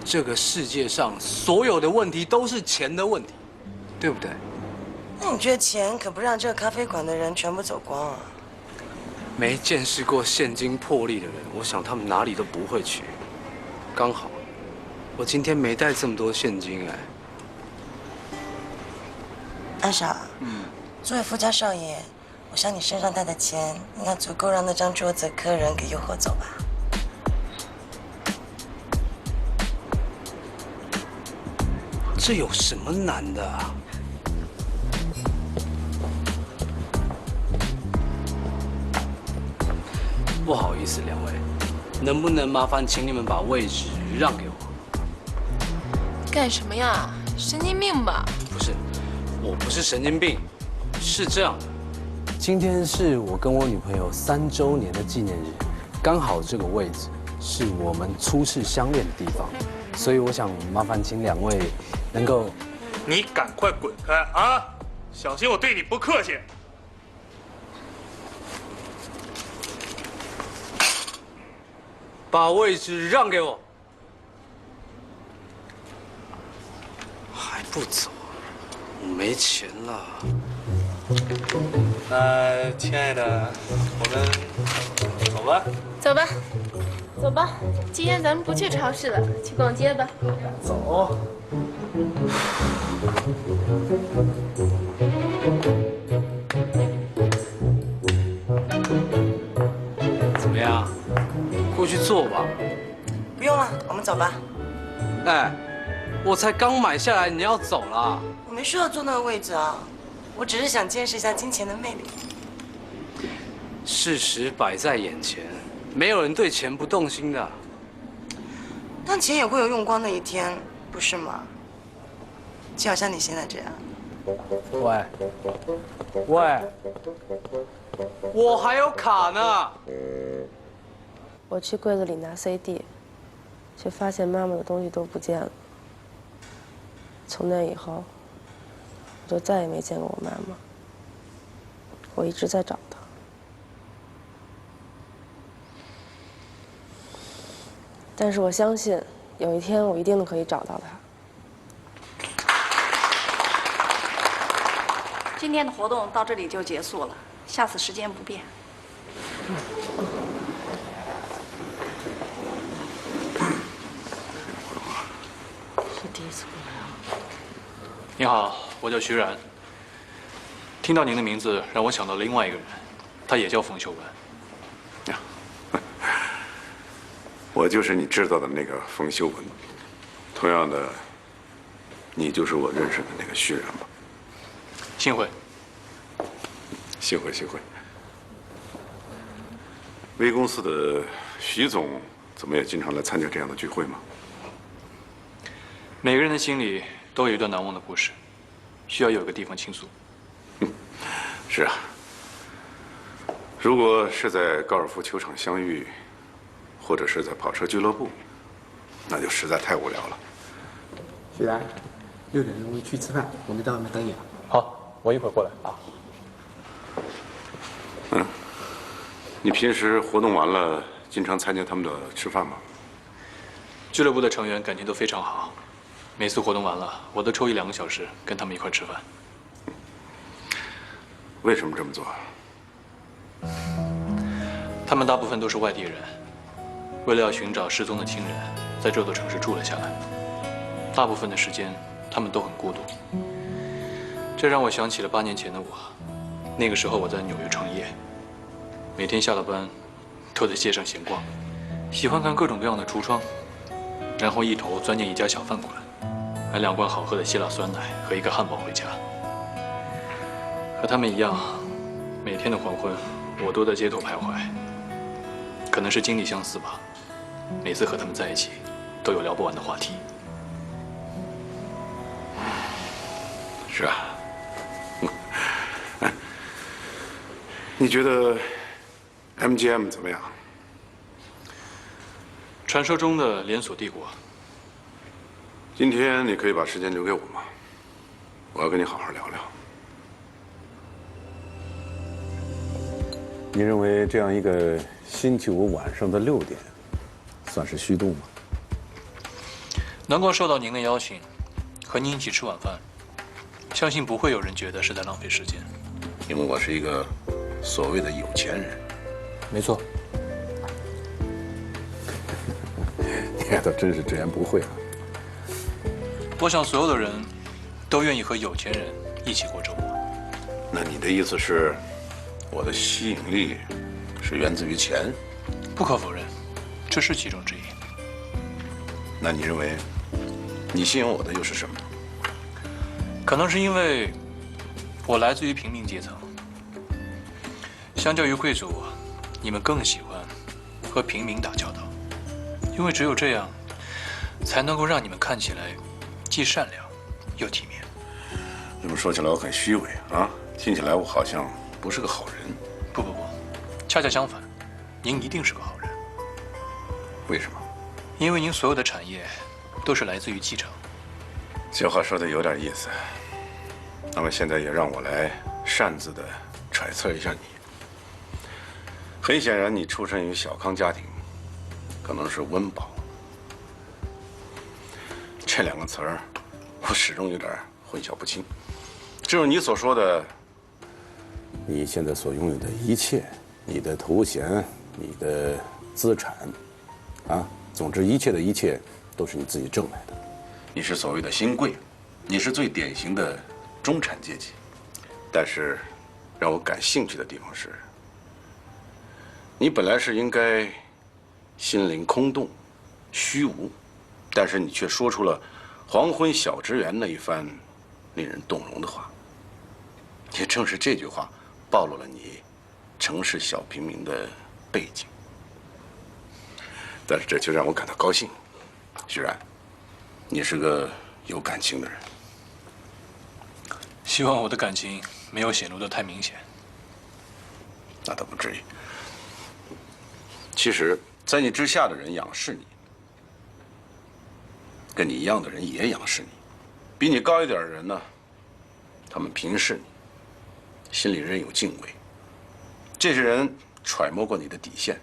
这个世界上所有的问题都是钱的问题，对不对？那你觉得钱可不让这个咖啡馆的人全部走光啊？没见识过现金破例的人，我想他们哪里都不会去。刚好，我今天没带这么多现金哎。安少，作为富家少爷，我想你身上带的钱应该足够让那张桌子客人给诱惑走吧？这有什么难的啊？不好意思，两位，能不能麻烦请你们把位置让给我？干什么呀？神经病吧？不是，我不是神经病，是这样的，今天是我跟我女朋友3周年的纪念日，刚好这个位置是我们初次相恋的地方，所以我想麻烦请两位能够，你赶快滚开啊！小心我对你不客气。把位置让给我，还不走？我没钱了。那亲爱的，我们走吧。走吧，走吧。今天咱们不去超市了，去逛街吧。走。怎么样？过去坐吧。不用了，我们走吧。哎，我才刚买下来，你要走了？我没需要坐那个位置啊，我只是想见识一下金钱的魅力。事实摆在眼前，没有人对钱不动心的。但钱也会有用光的一天，不是吗？就好像你现在这样。喂，喂，我还有卡呢。我去柜子里拿 CD， 却发现妈妈的东西都不见了。从那以后，我就再也没见过我妈妈。我一直在找她，但是我相信有一天我一定可以找到她。今天的活动到这里就结束了，下次时间不变。是第一次过来啊。你好，我叫徐然。听到您的名字，让我想到另外一个人，他也叫冯秀文。我就是你知道的那个冯秀文，同样的，你就是我认识的那个徐然吧？幸会。幸会，幸会。微公司的徐总怎么也经常来参加这样的聚会吗？每个人的心里都有一段难忘的故事，需要有个地方倾诉。是啊。如果是在高尔夫球场相遇，或者是在跑车俱乐部，那就实在太无聊了。徐然，6点钟去吃饭，我们在外面等你了。好，我一会儿过来啊。你平时活动完了，经常参加他们的吃饭吗？俱乐部的成员感情都非常好，每次活动完了，我都抽1、2个小时跟他们一块吃饭。为什么这么做？他们大部分都是外地人，为了要寻找失踪的亲人，在这座城市住了下来。大部分的时间，他们都很孤独。这让我想起了8年前的我，那个时候我在纽约创业。每天下了班，都在街上闲逛，喜欢看各种各样的橱窗，然后一头钻进一家小饭馆，买2罐好喝的希腊酸奶和1个汉堡回家。和他们一样，每天的黄昏，我都在街头徘徊。可能是经历相似吧，每次和他们在一起，都有聊不完的话题。是啊。你觉得 MGM 怎么样？传说中的连锁帝国。今天你可以把时间留给我吗？我要跟你好好聊聊。你认为这样一个星期5晚上的6点，算是虚度吗？能够受到您的邀请，和您一起吃晚饭，相信不会有人觉得是在浪费时间。因为我是一个所谓的有钱人。没错。你还倒真是直言不讳啊。我想所有的人都愿意和有钱人一起过周末。那你的意思是，我的吸引力是源自于钱？不可否认，这是其中之一。那你认为，你吸引我的又是什么？可能是因为我来自于平民阶层，相较于贵族，你们更喜欢和平民打交道，因为只有这样，才能够让你们看起来既善良又体面。这么说起来，我很虚伪啊，听起来我好像不是个好人。不，恰恰相反，您一定是个好人。为什么？因为您所有的产业都是来自于继承。这话说的有点意思。那么现在也让我来擅自的揣测一下你。很显然，你出身于小康家庭，可能是温饱。这两个词儿，我始终有点混淆不清。正如你所说的，你现在所拥有的一切，你的头衔，你的资产，啊，总之一切的一切，都是你自己挣来的。你是所谓的新贵，你是最典型的中产阶级。但是，让我感兴趣的地方是，你本来是应该心灵空洞、虚无，但是你却说出了“黄昏小职员”那一番令人动容的话。也正是这句话，暴露了你城市小平民的背景。但是这却让我感到高兴，徐然，你是个有感情的人。希望我的感情没有显露得太明显。那倒不至于。其实，在你之下的人仰视你，跟你一样的人也仰视你，比你高一点的人呢，他们平视你，心里仍有敬畏。这些人揣摩过你的底线，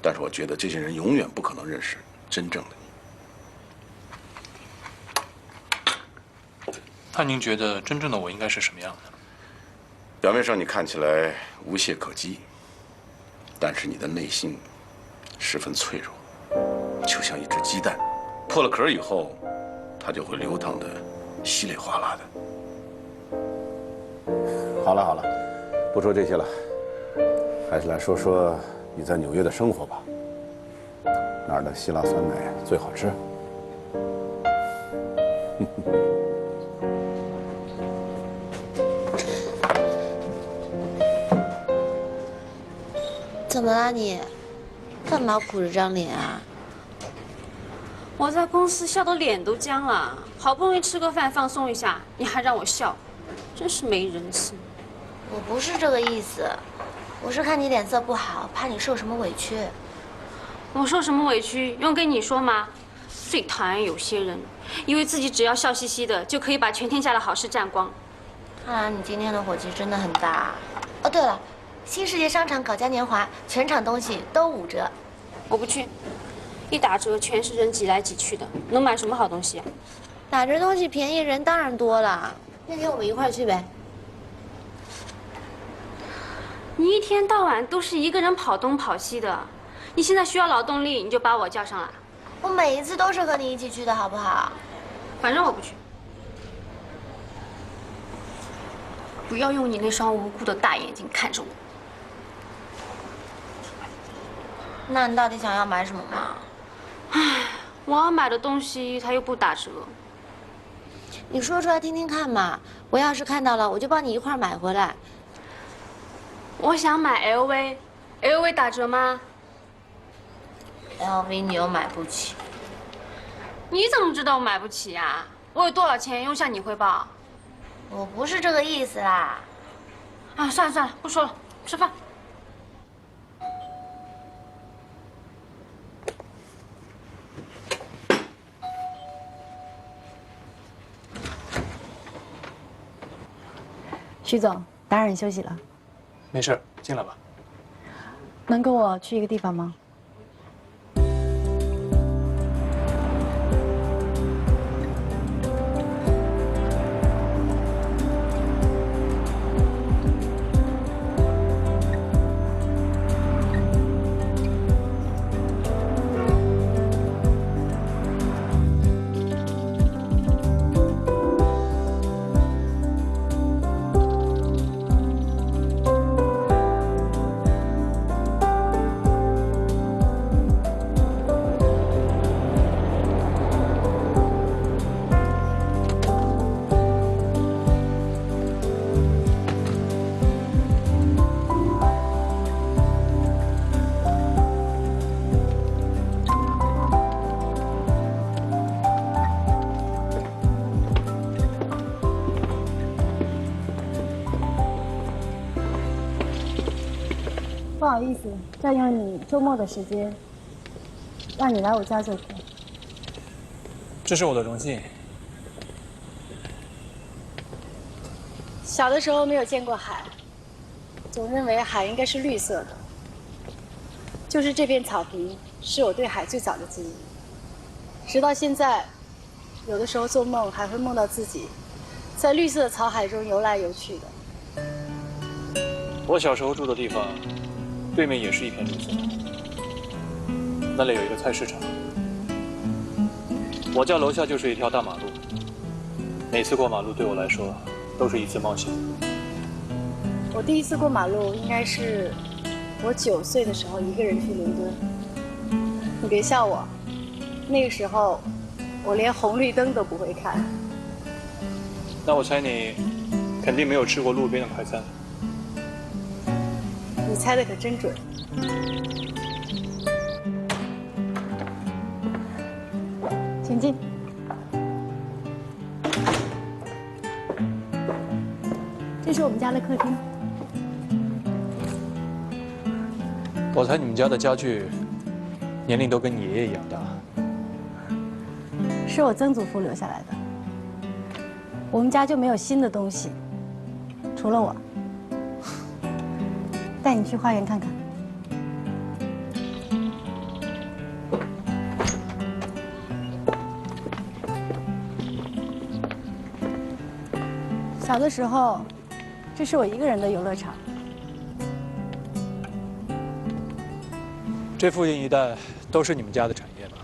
但是我觉得这些人永远不可能认识真正的你。那您觉得真正的我应该是什么样的？表面上你看起来无懈可击，但是你的内心十分脆弱，就像一只鸡蛋，破了壳以后，它就会流淌得稀里哗啦的。好了，不说这些了，还是来说说你在纽约的生活吧。那儿的希腊酸奶最好吃。怎么了你？干嘛苦着张脸啊？我在公司笑得脸都僵了，好不容易吃个饭放松一下，你还让我笑，真是没人性。我不是这个意思，我是看你脸色不好，怕你受什么委屈。我受什么委屈用跟你说吗？最讨厌有些人以为自己只要笑嘻嘻的就可以把全天下的好事占光。看来你今天的火气真的很大。哦，对了，新世界商场搞嘉年华，全场东西都5折。我不去，一打折全是人挤来挤去的，能买什么好东西啊？打折东西便宜，人当然多了。那天我们一块去呗。你一天到晚都是一个人跑东跑西的，你现在需要劳动力，你就把我叫上来。我每一次都是和你一起去的，好不好？反正我不去。不要用你那双无辜的大眼睛看着我。那你到底想要买什么嘛？唉，我要买的东西它又不打折。你说出来听听看嘛。我要是看到了，我就帮你一块买回来。我想买 LV，LV 打折吗 ？LV 你又买不起。你怎么知道我买不起呀？我有多少钱用向你汇报？我不是这个意思啦。啊，算了，不说了，吃饭。徐总，打扰你休息了。没事，进来吧。能跟我去一个地方吗？好意思占用你周末的时间，让你来我家做客。这是我的荣幸。小的时候没有见过海，总认为海应该是绿色的。就是这片草坪是我对海最早的记忆，直到现在，有的时候做梦还会梦到自己在绿色的草海中游来游去的。我小时候住的地方，对面也是一片绿色，那里有一个菜市场。我家楼下就是一条大马路，每次过马路对我来说都是一次冒险。我第一次过马路应该是我9岁的时候，一个人去伦敦。你别笑我，那个时候我连红绿灯都不会看。那我猜你肯定没有吃过路边的快餐。你猜的可真准。请进。这是我们家的客厅。我猜你们家的家具年龄都跟你爷爷一样大。是我曾祖父留下来的。我们家就没有新的东西，除了我。带你去花园看看。小的时候，这是我一个人的游乐场。这附近一带都是你们家的产业吧？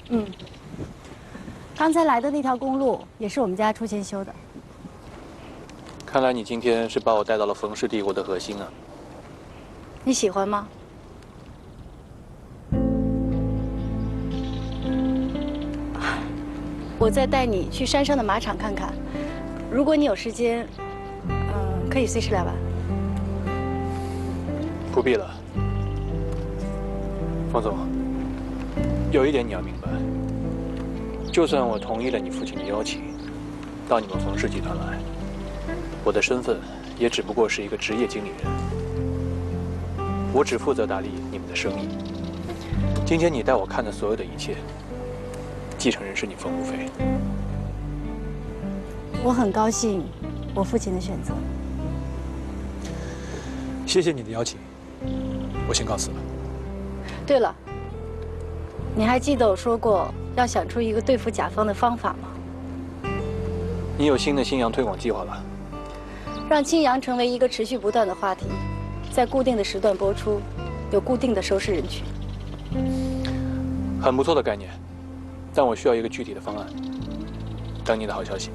嗯。刚才来的那条公路也是我们家出钱修的。看来你今天是把我带到了冯氏帝国的核心啊。你喜欢吗？我再带你去山上的马场看看。如果你有时间，可以随时来玩。不必了，冯总。有一点你要明白，就算我同意了你父亲的邀请，到你们冯氏集团来，我的身份也只不过是一个职业经理人。我只负责打理你们的生意。今天你带我看的所有的一切，继承人是你冯无非。我很高兴，我父亲的选择。谢谢你的邀请，我先告辞了。对了，你还记得我说过要想出一个对付甲方的方法吗？你有新的信阳推广计划了？让青阳成为一个持续不断的话题。在固定的时段播出，有固定的收视人群。很不错的概念，但我需要一个具体的方案。等你的好消息。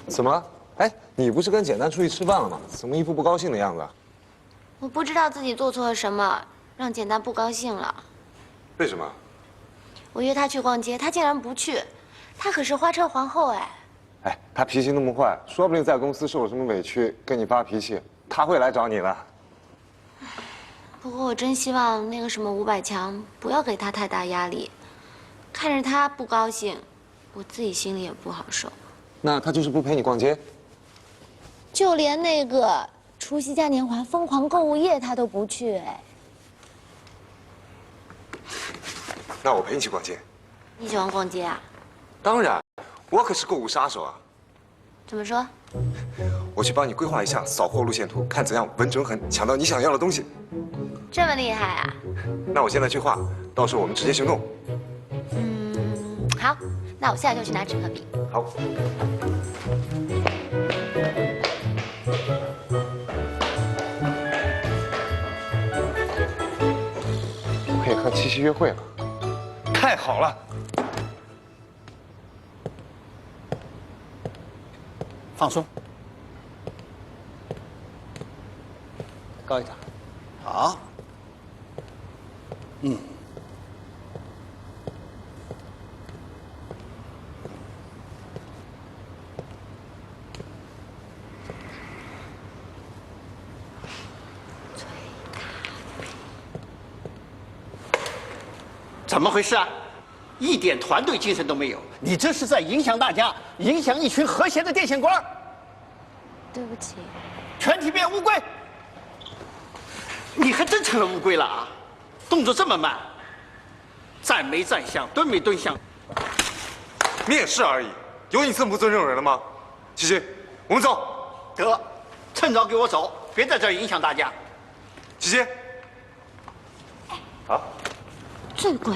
怎么了？哎，你不是跟简单出去吃饭了吗？怎么一副不高兴的样子？我不知道自己做错了什么，让简单不高兴了。为什么？我约他去逛街，他竟然不去。他可是花车皇后哎。哎，他脾气那么坏，说不定在公司受了什么委屈，跟你发脾气，他会来找你的。不过我真希望那个什么500强不要给他太大压力，看着他不高兴，我自己心里也不好受。那他就是不陪你逛街？就连那个除夕嘉年华疯狂购物夜他都不去哎。那我陪你去逛街。你喜欢逛街啊？当然，我可是购物杀手啊。怎么说？我去帮你规划一下扫货路线图，看怎样稳准狠抢到你想要的东西。这么厉害啊？那我现在去画，到时候我们直接行动。好，那我现在就去拿纸和笔。好。我可以和七夕约会了，太好了！放松，高一点，好。怎么回事啊？一点团队精神都没有，你这是在影响大家，影响一群和谐的电线杆。对不起。全体变乌龟。你还真成了乌龟了啊！动作这么慢，站没站相，蹲没蹲相。面试而已，有你这么不尊重人了吗？琪琪，我们走。得，趁早给我走，别在这儿影响大家。琪琪。啊？醉鬼，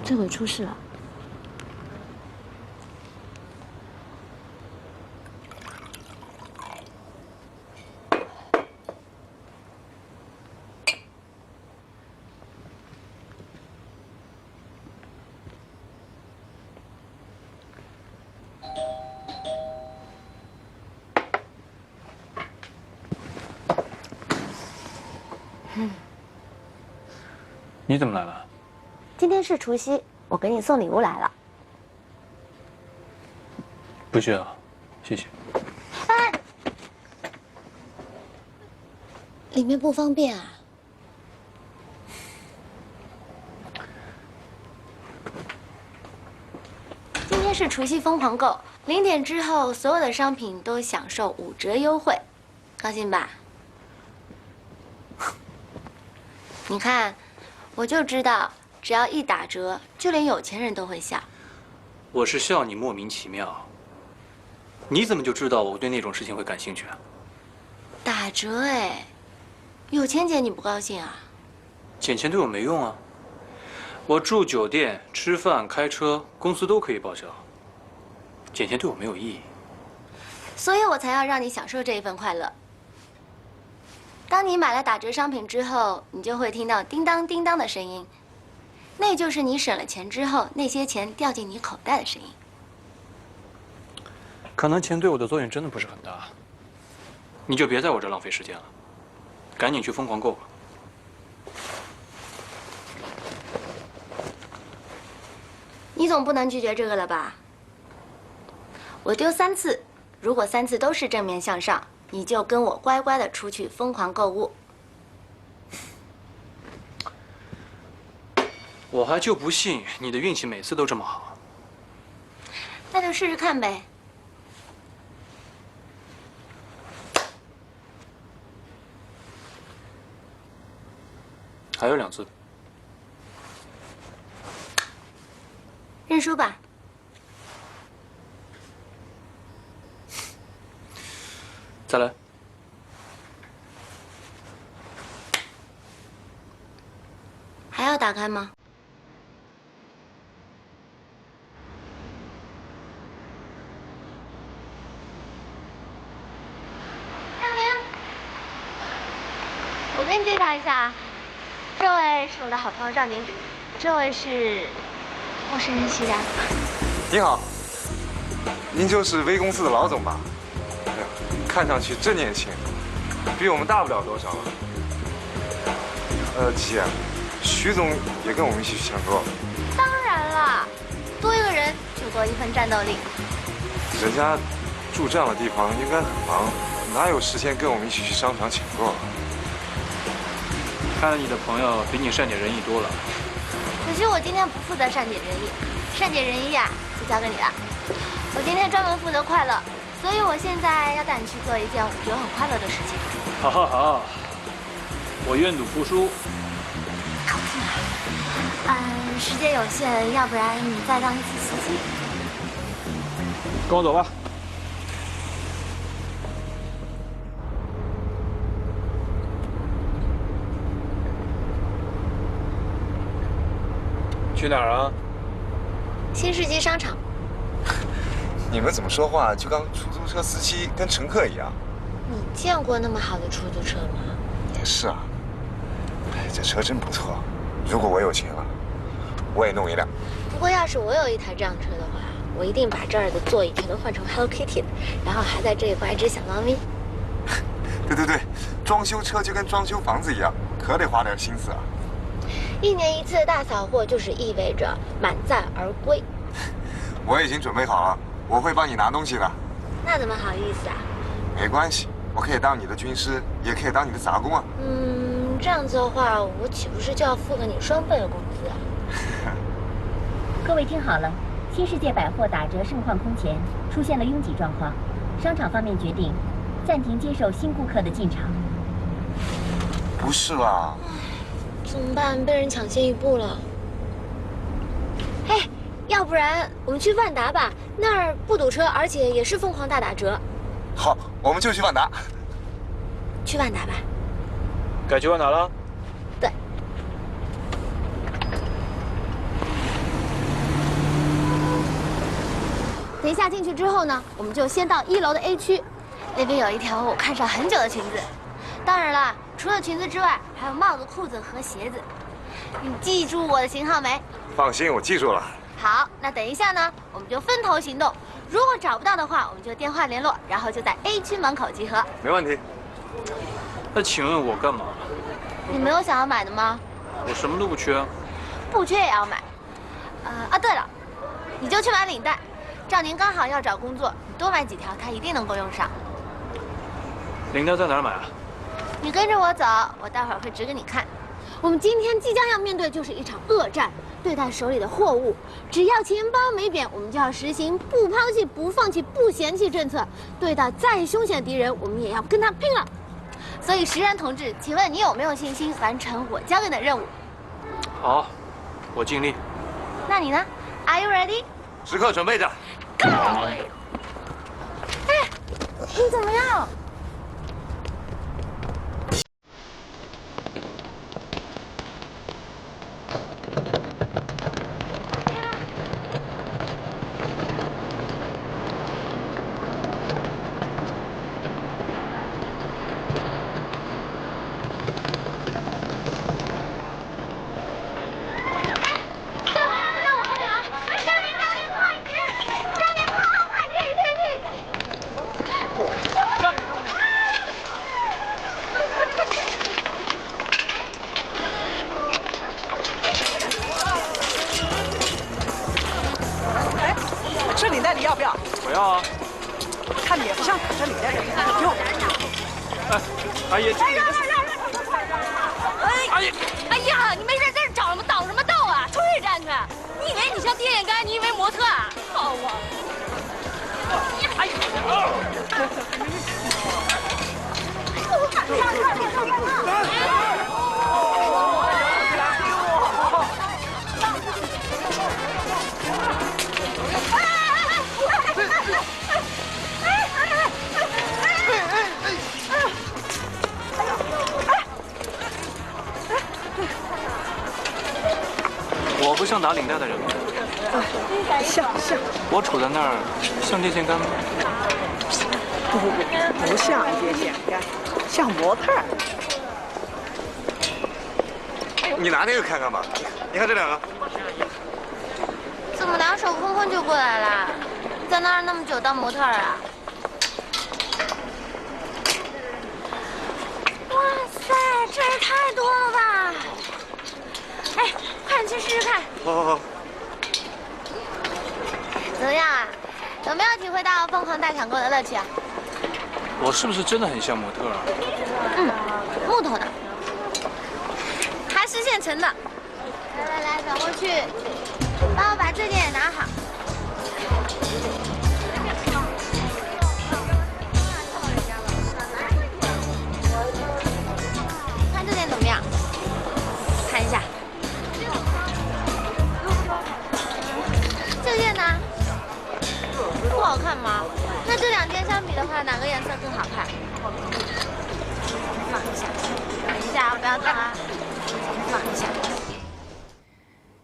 醉鬼出事了。你怎么来了？今天是除夕，我给你送礼物来了。不需要，谢谢。哎，里面不方便啊。今天是除夕疯狂购，0点之后所有的商品都享受5折优惠，高兴吧？你看。我就知道，只要一打折，就连有钱人都会笑。我是笑你莫名其妙。你怎么就知道我对那种事情会感兴趣啊？打折哎，有钱捡你不高兴啊？捡钱对我没用啊。我住酒店、吃饭、开车，公司都可以报销。捡钱对我没有意义。所以我才要让你享受这一份快乐。当你买了打折商品之后，你就会听到叮当叮当的声音，那就是你省了钱之后，那些钱掉进你口袋的声音。可能钱对我的作用真的不是很大，你就别在我这浪费时间了，赶紧去疯狂购吧。你总不能拒绝这个了吧？我丢3次，如果3次都是正面向上。你就跟我乖乖的出去疯狂购物。我还就不信你的运气每次都这么好。那就试试看呗。还有2次。认输吧。再来。还要打开吗？亮玲，我给你介绍一下啊，这位是我的好朋友赵宁，这位是我是任熙然。你好，您就是微公司的老总吧？看上去真年轻，比我们大不了多少了。姐，徐总也跟我们一起去抢购。当然啦，多一个人就多一份战斗力。人家住这样的地方应该很忙，哪有时间跟我们一起去商场抢购啊？看来你的朋友比你善解人意多了。可惜我今天不负责善解人意，善解人意啊，就交给你了。我今天专门负责快乐。所以我现在要带你去做一件我觉得很快乐的事情。好好好，我愿赌服输。时间有限，要不然你再当一次司机。跟我走吧。去哪儿啊？新世纪商场。你们怎么说话就跟出租车司机跟乘客一样？你见过那么好的出租车吗？也是啊。哎，这车真不错。如果我有钱了，我也弄一辆。不过要是我有一台这样的车的话，我一定把这儿的座椅全都换成 Hello Kitty 的，然后还在这里挂一只小猫咪。对对对，装修车就跟装修房子一样，可得花点心思啊。1年1次的大扫货，就是意味着满载而归。我已经准备好了。我会帮你拿东西的。那怎么好意思啊？没关系，我可以当你的军师，也可以当你的杂工啊。这样子的话，我岂不是就要付给你双倍的工资啊？各位听好了，新世界百货打折盛况空前，出现了拥挤状况，商场方面决定暂停接受新顾客的进场。不是吧？怎么办？被人抢先一步了。嘿，要不然我们去万达吧，那儿不堵车，而且也是疯狂大打折。好，我们就去万达。去万达吧。该去万达了。对。等一下进去之后呢，我们就先到1楼的 A 区，那边有一条我看上很久的裙子。当然了，除了裙子之外，还有帽子、裤子和鞋子。你记住我的型号没？放心，我记住了。好，那等一下呢，我们就分头行动。如果找不到的话，我们就电话联络，然后就在 A 区门口集合。没问题。那请问我干嘛？你没有想要买的吗？我什么都不缺啊。不缺也要买。对了，你就去买领带。赵宁刚好要找工作，你多买几条，他一定能够用上。领带在哪儿买啊？你跟着我走，我待会儿会指给你看。我们今天即将要面对就是一场恶战，对待手里的货物，只要钱包没贬，我们就要实行不抛弃、不放弃、不嫌弃政策。对待再凶险的敌人，我们也要跟他拼了。所以石然同志，请问你有没有信心完成我交给你的任务？好，我尽力。那你呢 ？Are you ready？ 时刻准备着。Go！ 哎，你怎么样？这领带你要不要？我要啊。看你也不像打着领带的人，给我。哎，阿姨，这个。阿姨，哎呀，你没事在这找什么挡什么道啊？出去站去！你以为你像电线杆？你以为模特啊？好啊！哎我不像打领带的人吗？像。我杵在那儿像电线杆吗？不像电线杆，像模特。你拿那个看看吧，你看这两个。怎么两手空空就过来了？你在那儿那么久当模特啊？哇塞，这也太多了吧！哎，快点去试试看。好。怎么样啊？有没有体会到疯狂大抢购的乐趣啊？我是不是真的很像模特啊？木头的，还是现成的。来，转过去，帮我把这件也拿好。看这件怎么样？看一下。这件呢？不好看吗？那这两件相比的话，哪个颜色更好看？放一下，等一下，不要动啊！放一下。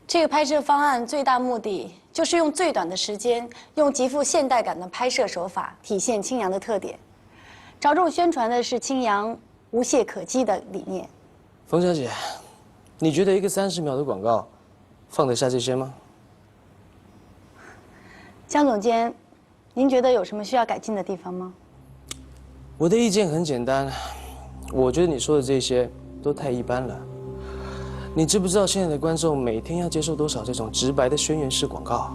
这个拍摄方案最大目的就是用最短的时间，用极富现代感的拍摄手法，体现青阳的特点。着重宣传的是青阳无懈可击的理念。冯小姐，你觉得一个30秒的广告，放得下这些吗？江总监，您觉得有什么需要改进的地方吗？我的意见很简单，我觉得你说的这些都太一般了。你知不知道现在的观众每天要接受多少这种直白的宣言式广告？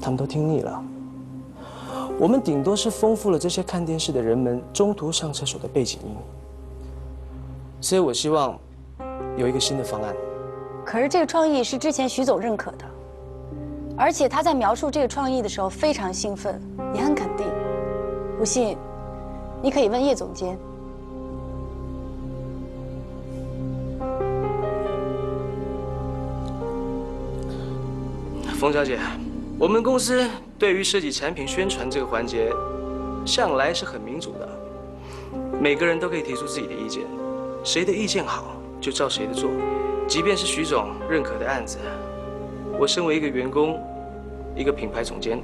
他们都听腻了。我们顶多是丰富了这些看电视的人们中途上厕所的背景音。所以我希望有一个新的方案。可是这个创意是之前徐总认可的，而且他在描述这个创意的时候非常兴奋，也很肯定。不信，你可以问叶总监。冯小姐，我们公司对于设计产品宣传这个环节，向来是很民主的，每个人都可以提出自己的意见，谁的意见好就照谁的做。即便是徐总认可的案子，我身为一个员工，一个品牌总监，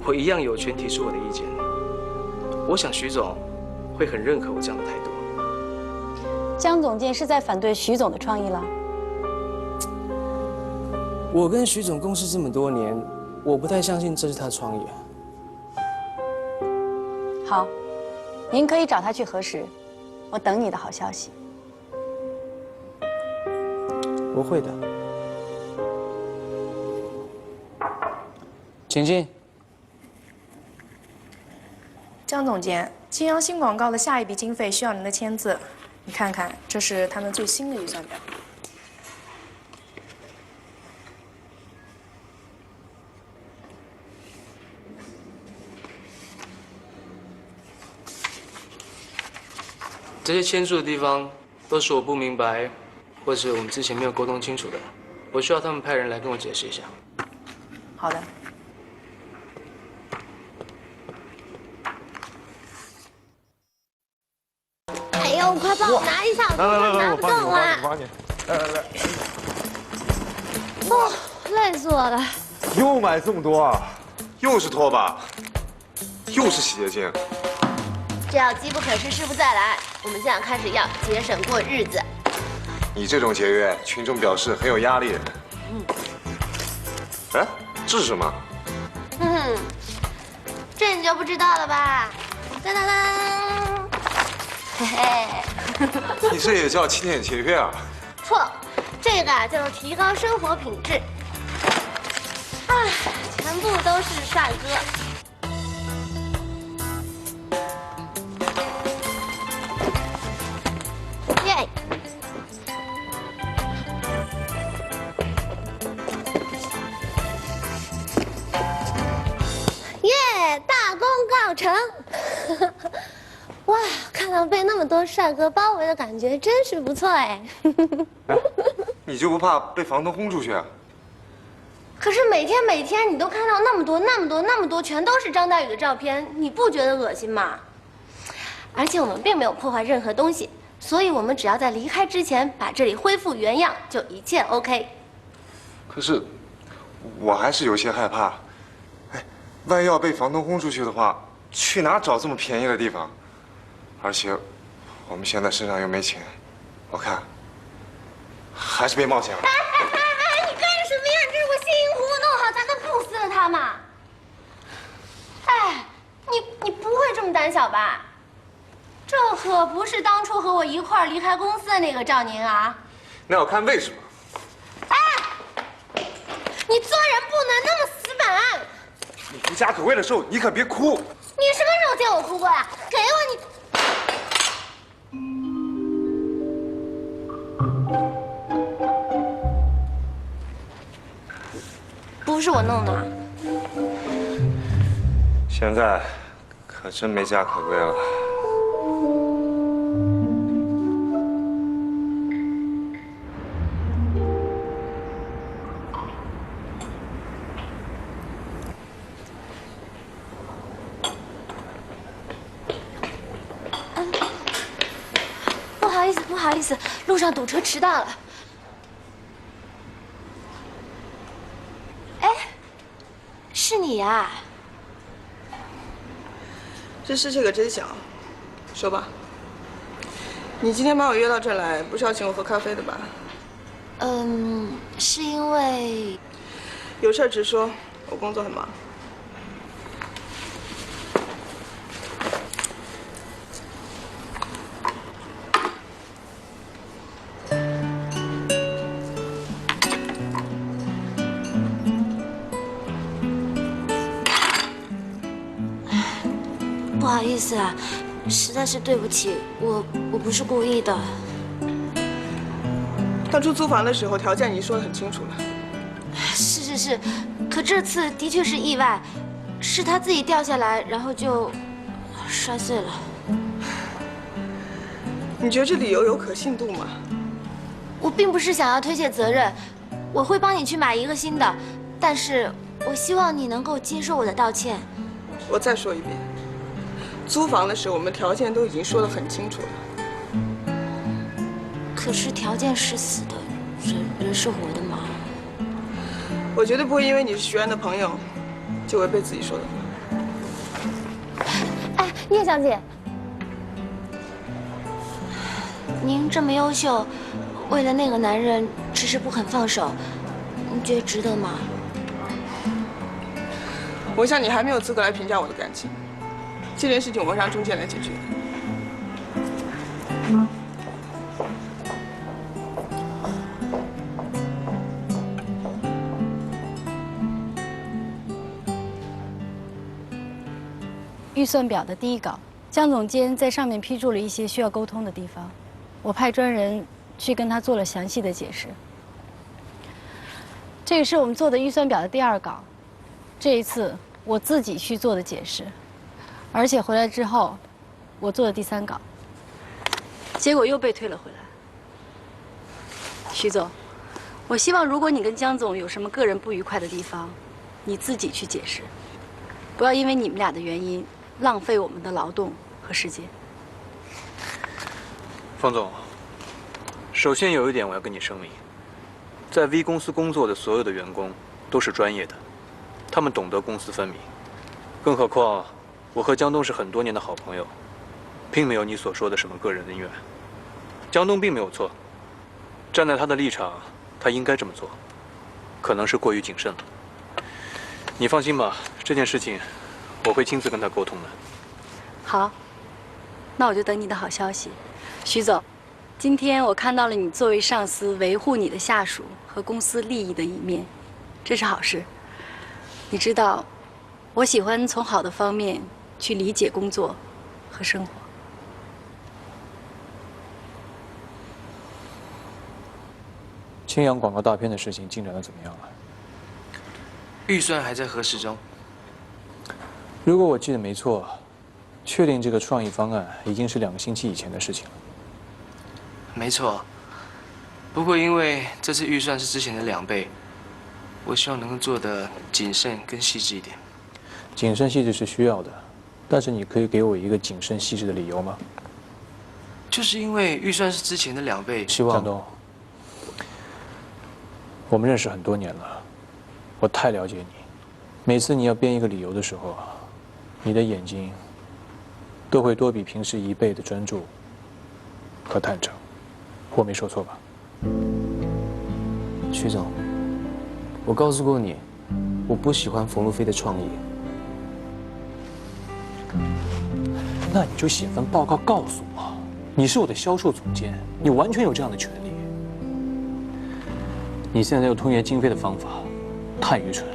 我一样有权提出我的意见。我想徐总会很认可我这样的态度。江总监是在反对徐总的创意了？我跟徐总共事这么多年，我不太相信这是他的创意啊。好，您可以找他去核实，我等你的好消息。我会的。请进。江总监，金阳新广告的下一笔经费需要您的签字，你看看，这是他们最新的预算表。这些签注的地方都是我不明白，或是我们之前没有沟通清楚的，我需要他们派人来跟我解释一下。好的。哎呦，快帮我拿一下，我拿不动了。帮你。来。哦，累死我了。又买这么多啊？又是拖把，又是洗洁精。只要机不可失，失不再来。我们现在开始要节省过日子。你这种节约，群众表示很有压力。哎，这是什么？这你就不知道了吧？当当当，嘿嘿。你这也叫勤俭节约啊？错，这个啊叫做提高生活品质。啊，全部都是帅哥。耶！耶！大功告成！哇，看到被那么多帅哥包围的感觉真是不错哎。你就不怕被房东轰出去啊？可是每天你都看到那么多，全都是张大宇的照片，你不觉得恶心吗？而且我们并没有破坏任何东西。所以我们只要在离开之前把这里恢复原样，就一切 OK。可是，我还是有些害怕。哎，万一要被房东轰出去的话，去哪找这么便宜的地方？而且，我们现在身上又没钱，我看还是别冒险了。你干什么呀？这是我辛辛苦苦弄好才能不撕了它嘛。哎，你不会这么胆小吧？这可不是当初和我一块儿离开公司的那个赵宁啊！那要看为什么。哎，你做人不能那么死板。你无家可归的时候，你可别哭。你什么时候见我哭过呀？给我你！不是我弄的。现在可真没家可归了。不好意思，路上堵车迟到了。哎，是你呀？这事情可真小，说吧。你今天把我约到这儿来，不是要请我喝咖啡的吧？是因为有事直说，我工作很忙。不好意思啊，实在是对不起，我不是故意的。当初租房的时候，条件已经说得很清楚了。是，可这次的确是意外，是他自己掉下来，然后就摔碎了。你觉得这理由有可信度吗？我并不是想要推卸责任，我会帮你去买一个新的，但是我希望你能够接受我的道歉。我再说一遍，租房的时候我们条件都已经说得很清楚了。可是条件是死的，人是活的嘛。我绝对不会因为你是徐安的朋友，就违背自己说的话。哎，叶小姐，您这么优秀，为了那个男人迟迟不肯放手，你觉得值得吗？我想你还没有资格来评价我的感情，这件事情我会让中介来解决。预算表的第一稿，江总监在上面批注了一些需要沟通的地方，我派专人去跟他做了详细的解释。这个是我们做的预算表的第二稿，这一次我自己去做的解释，而且回来之后，我做的第三稿，结果又被退了回来。徐总，我希望如果你跟江总有什么个人不愉快的地方，你自己去解释，不要因为你们俩的原因浪费我们的劳动和时间。方总，首先有一点我要跟你声明，在 V 公司工作的所有的员工都是专业的，他们懂得公私分明。更何况，我和江东是很多年的好朋友，并没有你所说的什么个人恩怨。江东并没有错，站在他的立场，他应该这么做，可能是过于谨慎了。你放心吧，这件事情我会亲自跟他沟通的。好，那我就等你的好消息，徐总。今天我看到了你作为上司维护你的下属和公司利益的一面，这是好事。你知道，我喜欢从好的方面去理解工作和生活。青阳广告大片的事情进展得怎么样了？预算还在核实中。如果我记得没错，确定这个创意方案已经是2个星期以前的事情了。没错，不过因为这次预算是之前的2倍，我希望能够做得谨慎跟细致一点。谨慎细致是需要的，但是你可以给我一个谨慎细致的理由吗？就是因为预算是之前的2倍，希望江东，我们认识很多年了，我太了解你。每次你要编一个理由的时候，你的眼睛都会多比平时1倍的专注和坦诚。我没说错吧？徐总，我告诉过你，我不喜欢冯路飞的创意。那你就写份报告告诉我，你是我的销售总监，你完全有这样的权利。你现在用拖延经费的方法，太愚蠢。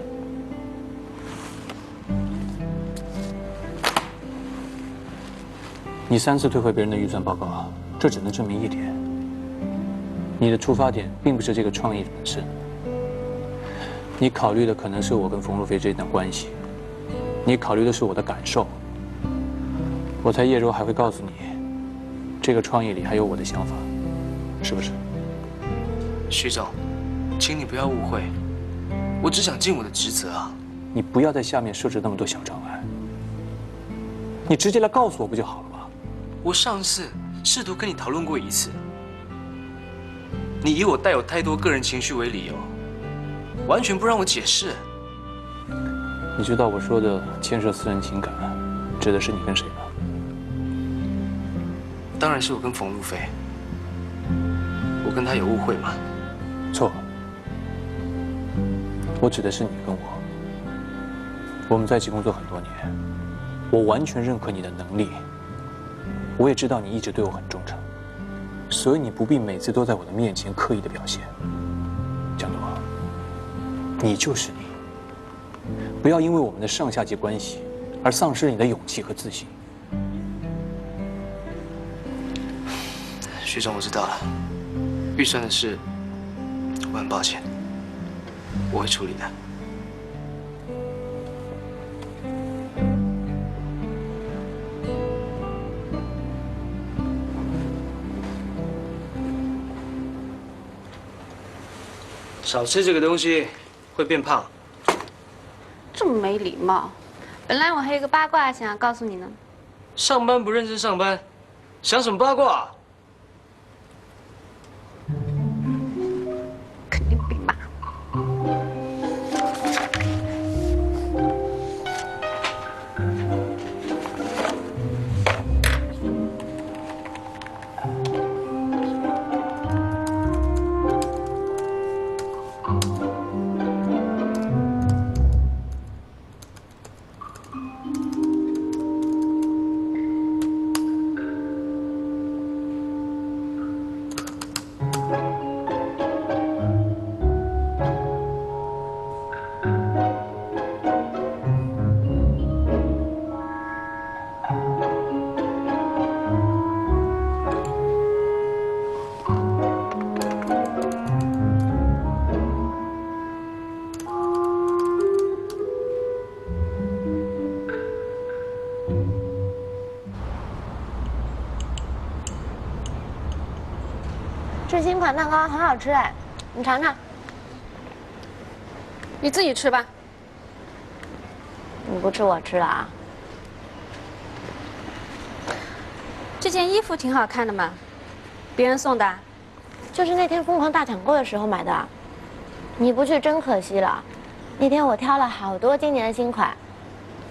你3次退回别人的预算报告，这只能证明一点。你的出发点并不是这个创意本身，你考虑的可能是我跟冯路飞这段关系，你考虑的是我的感受，我猜叶柔还会告诉你，这个创意里还有我的想法，是不是？徐总，请你不要误会，我只想尽我的职责啊。你不要在下面设置那么多小障碍，你直接来告诉我不就好了吗？我上次试图跟你讨论过1次。你以我带有太多个人情绪为理由，完全不让我解释。你知道我说的牵涉私人情感，指的是你跟谁吗？当然是我跟冯路飞。我跟他有误会吗？错，我指的是你跟我。我们在一起工作很多年，我完全认可你的能力，我也知道你一直对我很忠诚。所以你不必每次都在我的面前刻意的表现，江东，你就是你，不要因为我们的上下级关系而丧失你的勇气和自信。徐总，我知道了，预算的事我很抱歉，我会处理的。少吃这个东西会变胖。这么没礼貌！本来我还有个八卦想要告诉你呢。上班不认真上班，想什么八卦？肯定被骂。这新款蛋糕很好吃哎，你尝尝。你自己吃吧。你不吃我吃了啊？这件衣服挺好看的嘛，别人送的。就是那天疯狂大抢购的时候买的。你不去真可惜了。那天我挑了好多今年的新款，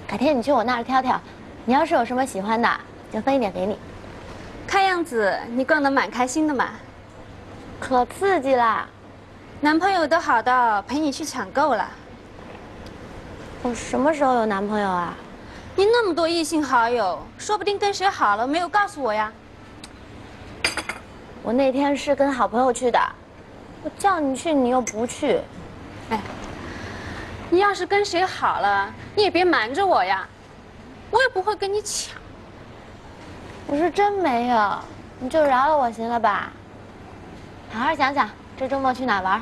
改天你去我那儿挑挑，你要是有什么喜欢的，就分一点给你。看样子你逛得蛮开心的嘛。可刺激啦！男朋友都好到陪你去抢购了。我什么时候有男朋友啊？你那么多异性好友，说不定跟谁好了没有告诉我呀。我那天是跟好朋友去的，我叫你去你又不去。哎，你要是跟谁好了，你也别瞒着我呀，我也不会跟你抢。我是真没有，你就饶了我行了吧？好好想想，这周末去哪玩？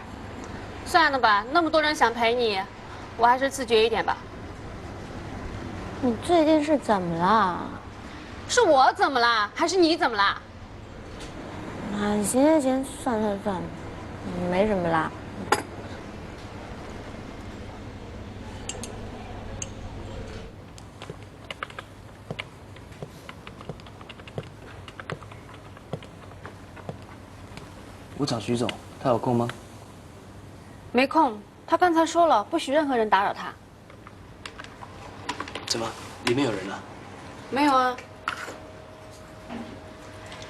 算了吧，那么多人想陪你，我还是自觉一点吧。你最近是怎么了？是我怎么啦？还是你怎么啦？啊，行行行，算了算了，没什么啦。我找徐总，他有空吗？没空，他刚才说了，不许任何人打扰他。怎么，里面有人了？没有啊。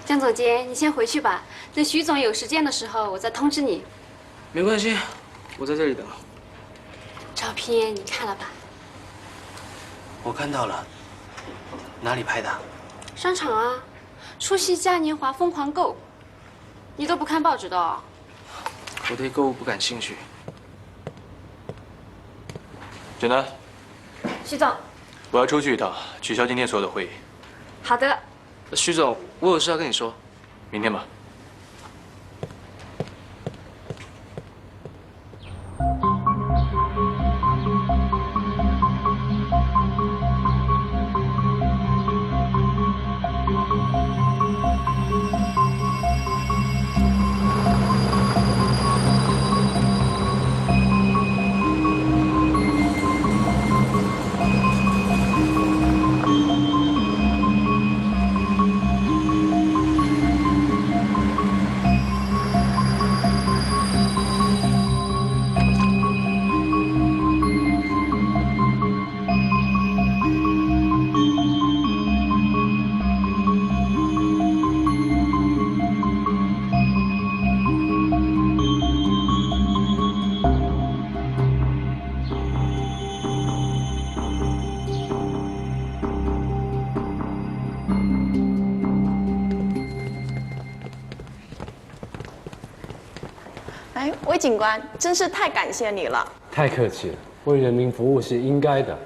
江总监，你先回去吧，等徐总有时间的时候，我再通知你。没关系，我在这里等。照片你看了吧？我看到了。哪里拍的？商场啊，除夕嘉年华疯狂购。你都不看报纸的哦？我对购物不感兴趣。简单。徐总，我要出去一趟，取消今天所有的会议。好的。徐总，我有事要跟你说。明天吧。哎，魏警官，真是太感谢你了。太客气了，为人民服务是应该的。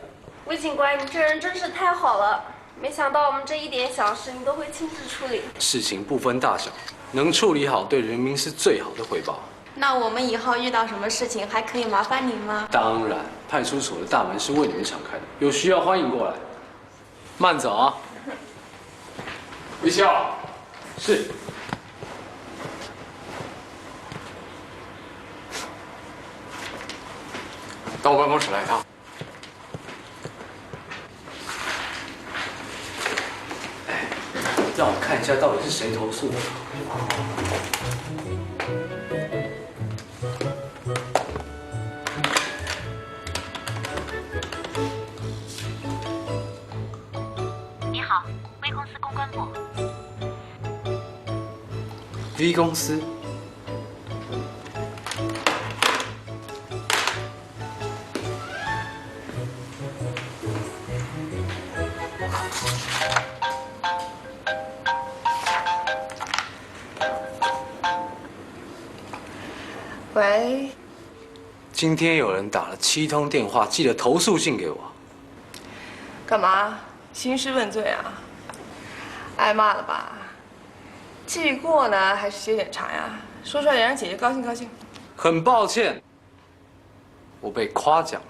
魏警官，你这人真是太好了，没想到我们这一点小事你都会亲自处理。事情不分大小，能处理好，对人民是最好的回报。那我们以后遇到什么事情还可以麻烦您吗？当然，派出所的大门是为你们敞开的，有需要欢迎过来。慢走啊！微笑。是。到我办公室来一趟。哎，让我看一下到底是谁投诉的。你好，微公司公关部。V 公司。喂，今天有人打了7通电话，寄了投诉信给我。干嘛？兴师问罪啊？挨骂了吧？记过呢，还是写检查呀？说出来让姐姐高兴高兴。很抱歉，我被夸奖了。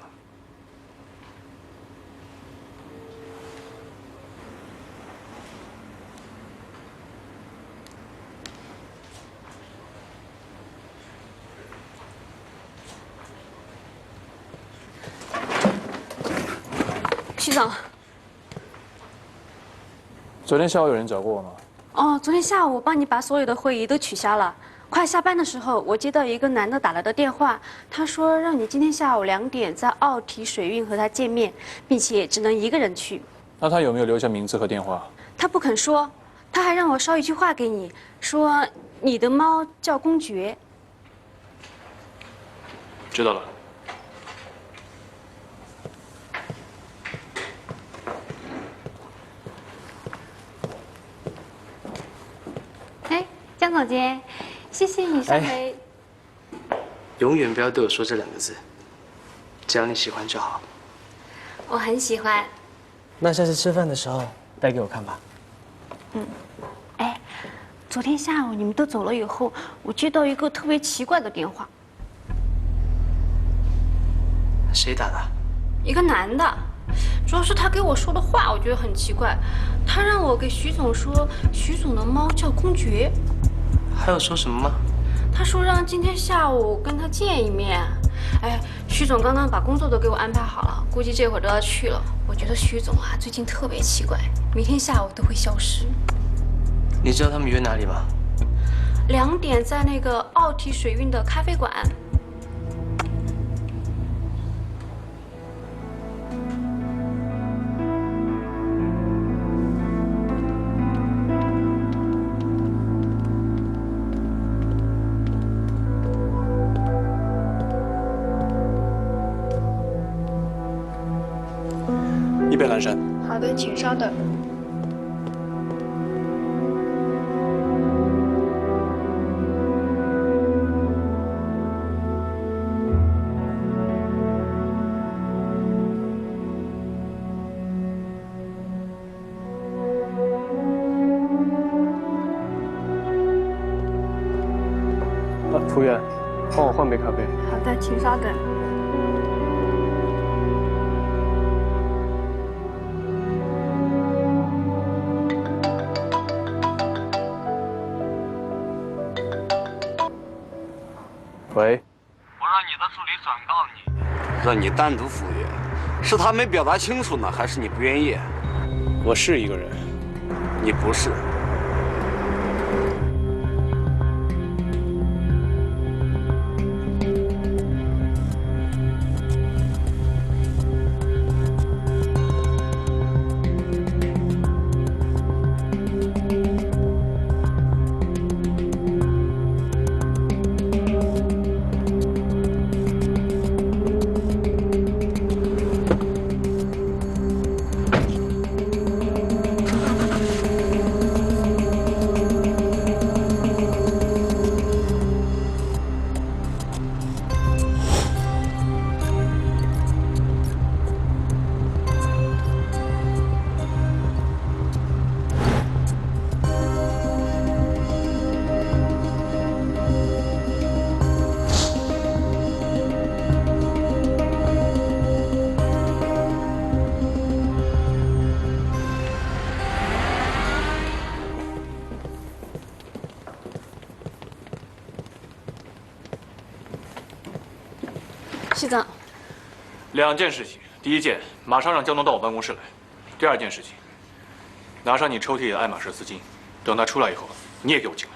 徐总，昨天下午有人找过我吗？哦，昨天下午我帮你把所有的会议都取消了。快下班的时候，我接到一个男的打来的电话，他说让你今天下午2点在奥体水运和他见面，并且只能一个人去。那他有没有留下名字和电话？他不肯说，他还让我捎一句话给你，说你的猫叫公爵。知道了。哎，江总监，谢谢你上回。永远不要对我说这2个字，只要你喜欢就好。我很喜欢。那下次吃饭的时候带给我看吧。嗯。哎，昨天下午你们都走了以后，我接到一个特别奇怪的电话。谁打的？一个男的，主要是他给我说的话，我觉得很奇怪。他让我给徐总说，徐总的猫叫公爵。还有说什么吗？他说让今天下午跟他见一面。哎，徐总刚刚把工作都给我安排好了，估计这会儿都要去了。我觉得徐总啊，最近特别奇怪，每天下午都会消失。你知道他们约哪里吗？2点在那个奥体水运的咖啡馆。一杯蓝山。好的，请稍等。服务员，帮我换杯咖啡。好的，请稍等。喂。我让你的助理转告你，让你单独赴约，是他没表达清楚呢，还是你不愿意？我是一个人。你不是。徐总，2件事情。第一件，马上让江东到我办公室来；第2件事情，拿上你抽屉里的爱马仕丝巾，等他出来以后，你也给我进来。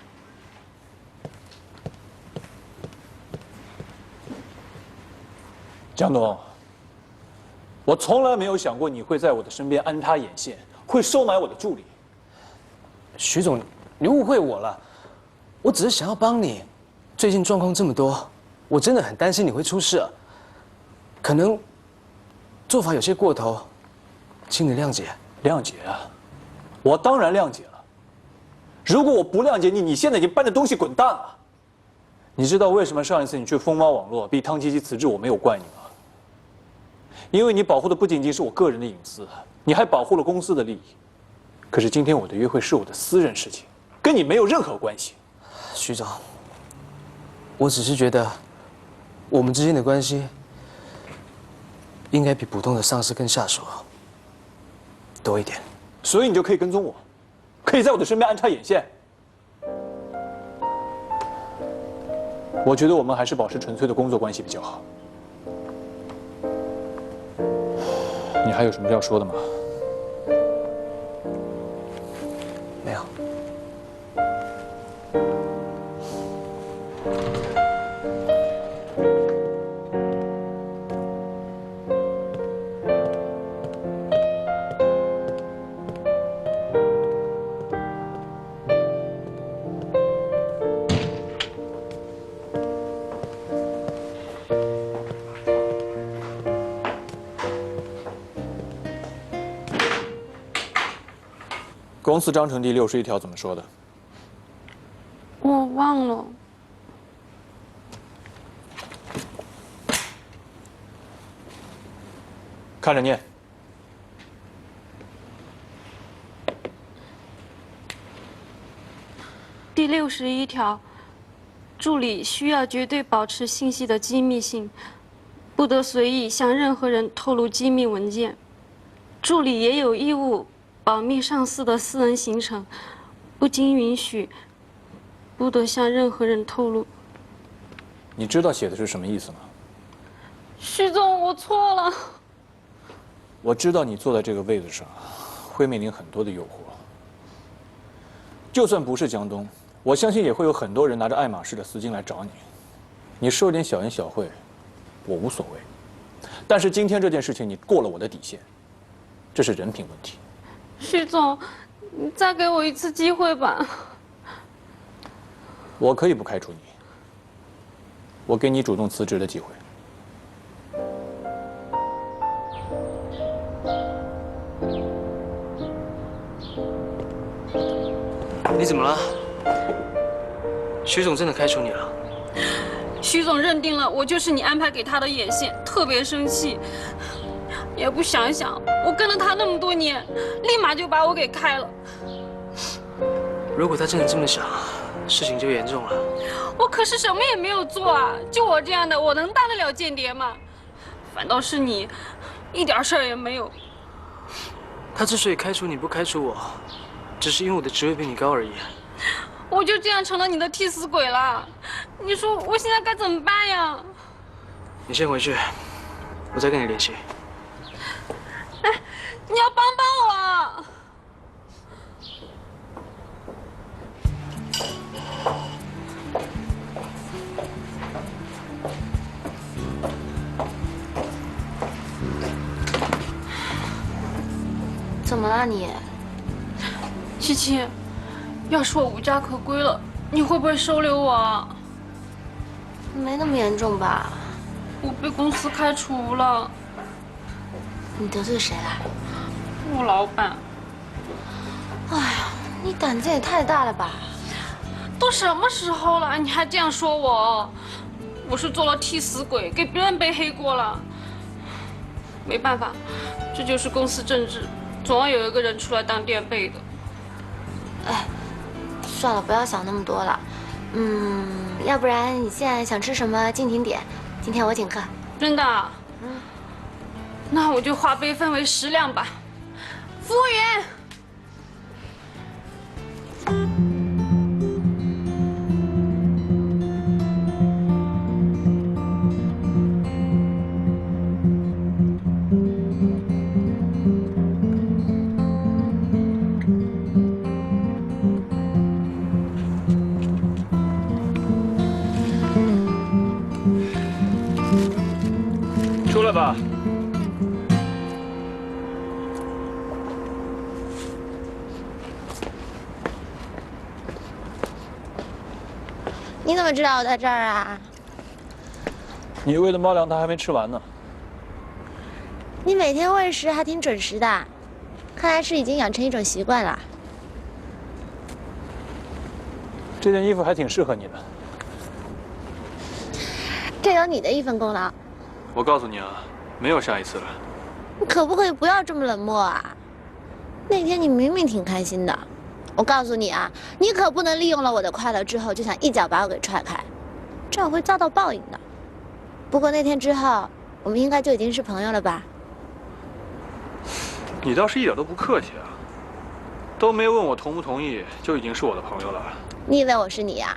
江东，我从来没有想过你会在我的身边安插眼线，会收买我的助理。徐总，你误会我了，我只是想要帮你。最近状况这么多，我真的很担心你会出事，可能做法有些过头，请你谅解。谅解啊，我当然谅解了。如果我不谅解你，你现在已经搬着东西滚蛋了。你知道为什么上一次你去疯猫网络逼汤七七辞职，我没有怪你吗？因为你保护的不仅仅是我个人的隐私，你还保护了公司的利益。可是今天我的约会是我的私人事情，跟你没有任何关系。徐总，我只是觉得我们之间的关系应该比普通的上司跟下属多一点。所以你就可以跟踪我，可以在我的身边安插眼线。我觉得我们还是保持纯粹的工作关系比较好。你还有什么要说的吗？没有。公司章程第61条怎么说的？我忘了。看着念。第61条，助理需要绝对保持信息的机密性，不得随意向任何人透露机密文件。助理也有义务保密上司的私人行程，不经允许，不得向任何人透露。你知道写的是什么意思吗？徐总，我错了。我知道你坐在这个位子上，会面临很多的诱惑。就算不是江东，我相信也会有很多人拿着爱马仕的丝巾来找你。你受点小恩小惠，我无所谓。但是今天这件事情，你过了我的底线，这是人品问题。徐总，你再给我一次机会吧。我可以不开除你，我给你主动辞职的机会。你怎么了？徐总真的开除你了？徐总认定了我就是你安排给他的眼线，特别生气，也不想想我跟了他那么多年，立马就把我给开了。如果他真的这么想，事情就严重了。我可是什么也没有做啊！就我这样的，我能当得了间谍吗？反倒是你，一点事儿也没有。他之所以开除你不开除我，只是因为我的职位比你高而已。我就这样成了你的替死鬼了，你说我现在该怎么办呀？你先回去，我再跟你联系。哎，你要帮帮我啊！怎么了你？七七，要是我无家可归了，你会不会收留我啊？没那么严重吧？我被公司开除了。你得罪谁了？我老板。哎呀，你胆子也太大了吧！都什么时候了，你还这样说我？我是做了替死鬼，给别人背黑锅了。没办法，这就是公司政治，总要有一个人出来当垫背的。哎，算了，不要想那么多了。要不然你现在想吃什么敬请点，今天我请客。真的？那我就化悲愤为食量吧。服务员。你怎么知道我在这儿啊？你喂的猫粮它还没吃完呢。你每天喂食还挺准时的，看来是已经养成一种习惯了。这件衣服还挺适合你的。这有你的一份功劳。我告诉你啊，没有下一次了。你可不可以不要这么冷漠啊？那天你明明挺开心的，我告诉你啊，你可不能利用了我的快乐之后就想一脚把我给踹开，这样会遭到报应的。不过那天之后，我们应该就已经是朋友了吧？你倒是一点都不客气啊，都没问我同不同意，就已经是我的朋友了。你以为我是你呀？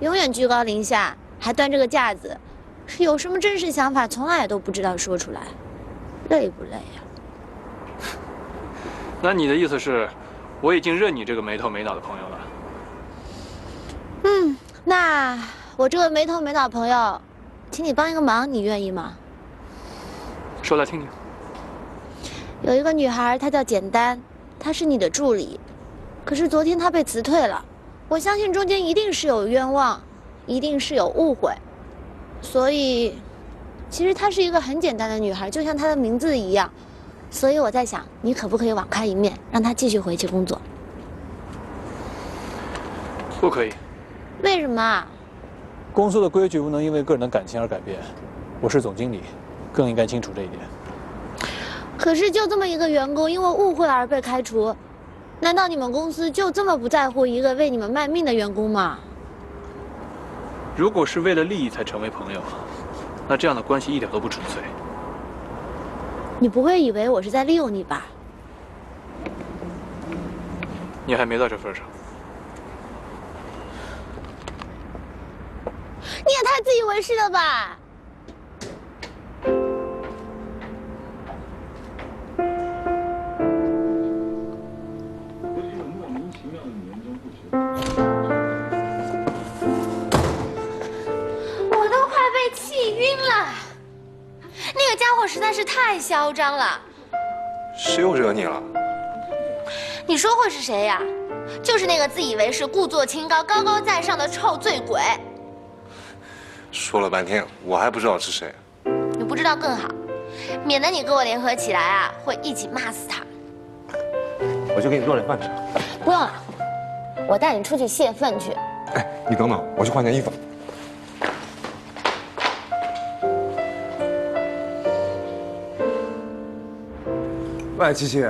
永远居高临下，还端着个架子，有什么真实想法从来也都不知道说出来，累不累呀？那你的意思是，我已经认你这个没头没脑的朋友了？嗯，那我这个没头没脑朋友，请你帮一个忙，你愿意吗？说来听听。有一个女孩，她叫简单，她是你的助理，可是昨天她被辞退了。我相信中间一定是有冤枉，一定是有误会，所以，其实她是一个很简单的女孩，就像她的名字一样。所以我在想，你可不可以网开一面，让她继续回去工作？不可以。为什么？公司的规矩不能因为个人的感情而改变。我是总经理，更应该清楚这一点。可是就这么一个员工因为误会而被开除，难道你们公司就这么不在乎一个为你们卖命的员工吗？如果是为了利益才成为朋友，那这样的关系一点都不纯粹。你不会以为我是在利用你吧？你还没到这份上。你也太自以为是了吧！我都快被气晕了。那个家伙实在是太嚣张了。谁又惹你了？你说会是谁呀？就是那个自以为是、故作清高、高高在上的臭醉鬼。说了半天，我还不知道是谁。你不知道更好，免得你跟我联合起来啊，会一起骂死他。我去给你做点饭吃。不用了，我带你出去泄愤去。哎，你等等，我去换件衣服。喂，七七，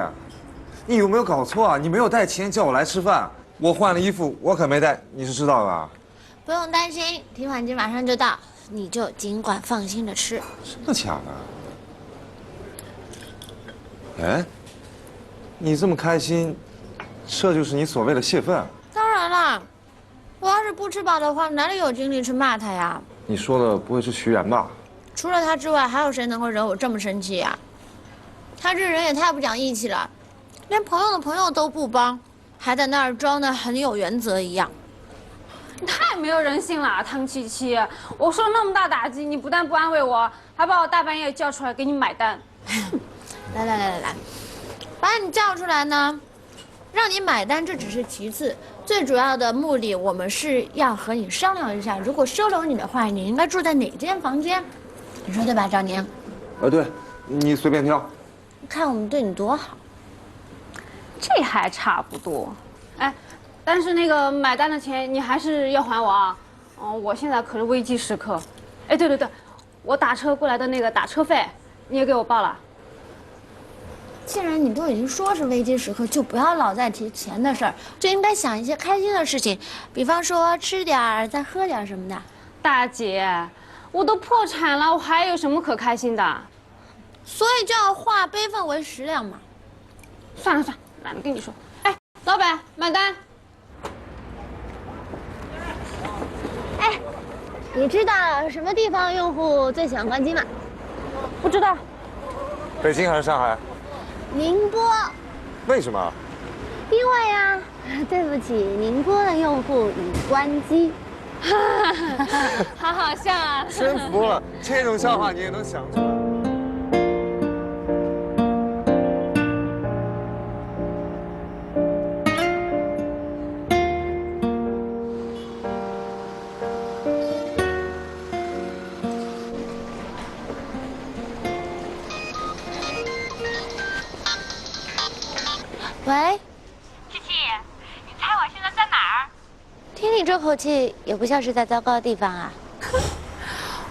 你有没有搞错啊？你没有带钱叫我来吃饭，我换了衣服，我可没带，你是知道的。不用担心，提款机马上就到，你就尽管放心的吃。真的假的？哎，你这么开心，这就是你所谓的泄愤？当然了，我要是不吃饱的话，哪里有精力去骂他呀？你说的不会是徐然吧？除了他之外，还有谁能够惹我这么生气呀？他这人也太不讲义气了，连朋友的朋友都不帮，还在那儿装得很有原则一样。你太没有人性了，汤七七！我受那么大打击，你不但不安慰我，还把我大半夜叫出来给你买单。来，把你叫出来呢，让你买单这只是其次，最主要的目的我们是要和你商量一下，如果收留你的话，你应该住在哪间房间？你说对吧，赵宁？对，你随便挑。看我们对你多好。这还差不多。哎。但是那个买单的钱你还是要还我啊！我现在可是危机时刻。哎，对，我打车过来的那个打车费你也给我报了。既然你都已经说是危机时刻，就不要老在提钱的事儿，就应该想一些开心的事情，比方说吃点儿、再喝点儿什么的。大姐，我都破产了，我还有什么可开心的？所以就要化悲愤为食量嘛。算了，懒得跟你说。哎，老板买单。哎，你知道什么地方用户最喜欢关机吗？不知道。北京还是上海？宁波。为什么？因为呀，对不起，宁波的用户已关机。好好笑啊！真服了，这种笑话你也能想出来。你这口气也不像是在糟糕的地方啊。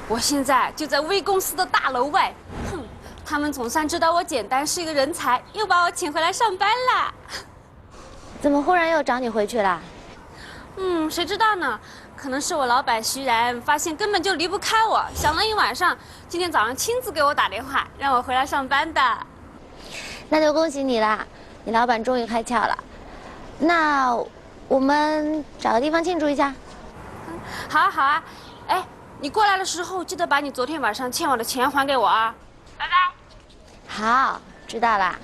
我现在就在 V 公司的大楼外，哼，他们总算知道我简单是一个人才，又把我请回来上班啦。怎么忽然又找你回去了？谁知道呢？可能是我老板徐然发现根本就离不开我，想了一晚上，今天早上亲自给我打电话，让我回来上班的。那就恭喜你啦，你老板终于开窍了。那我们找个地方庆祝一下。好啊，好啊。哎，你过来的时候记得把你昨天晚上欠我的钱还给我啊。拜拜。好，知道啦。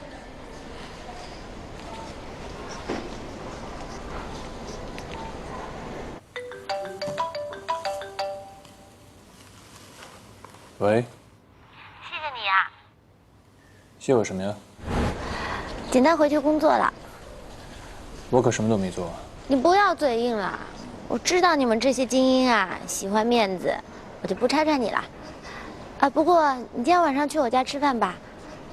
喂。谢谢你呀。谢我什么呀？简单回去工作了。我可什么都没做。你不要嘴硬了，我知道你们这些精英啊喜欢面子，我就不拆穿你了。啊，不过你今天晚上去我家吃饭吧，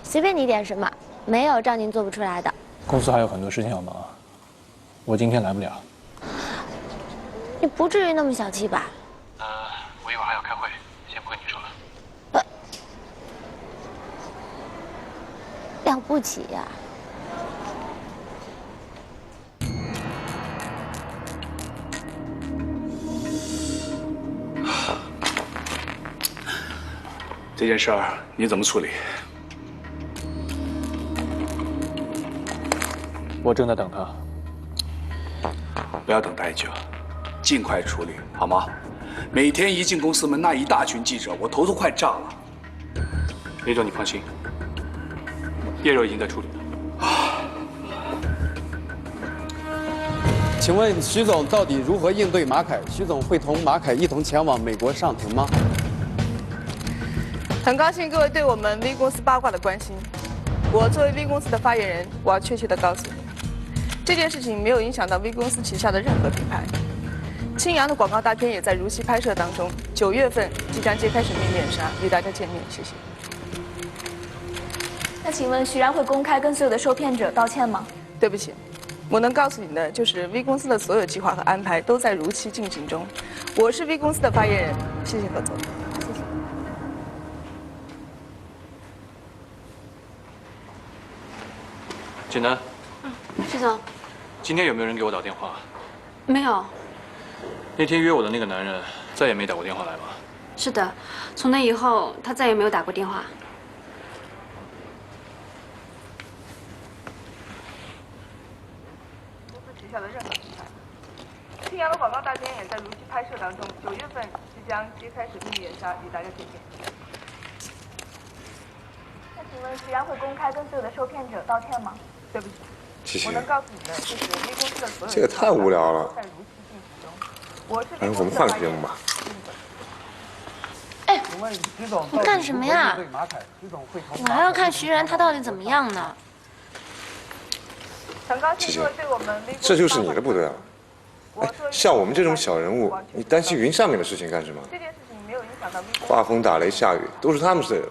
随便你点什么，没有照您做不出来的。公司还有很多事情要忙，我今天来不了。你不至于那么小气吧？我一会儿还要开会，先不跟你说了。了不起呀！这件事儿你怎么处理？我正在等他。不要等太久，尽快处理好吗？每天一进公司门，那一大群记者，我头都快炸了。李总，你放心，叶柔已经在处理了。请问徐总到底如何应对马凯？徐总会同马凯一同前往美国上庭吗？很高兴各位对我们 V 公司八卦的关心。我作为 V 公司的发言人，我要确切的告诉你，这件事情没有影响到 V 公司旗下的任何品牌。青阳的广告大片也在如期拍摄当中，9月份即将揭开神秘面纱，与大家见面。谢谢。那请问徐然会公开跟所有的受骗者道歉吗？对不起，我能告诉你的就是 V 公司的所有计划和安排都在如期进行中。我是 V 公司的发言人，谢谢合作。谢谢。简单。徐总。今天有没有人给我打电话？没有。那天约我的那个男人再也没打过电话来吗？是的，从那以后他再也没有打过电话。公司旗下的任何品牌。青阳的广告大片也在如期拍摄当中，9月份即将揭开神秘面纱，与大家见面。那请问徐然会公开跟所有的受骗者道歉吗？对不起。谢谢。我能告诉你的就是 V 公司的所有。这个太无聊了。在如期进行中。我是 V 咱们换个节目吧。哎，你干什么呀？我还要看徐然他到底怎么样呢。很高谢谢兴各位对我们 V 公司。这就是你的部队啊！哎，像我们这种小人物，你担心云上面的事情干什么？这件事情没有影响到 V 公司。刮风打雷下雨都是他们的人，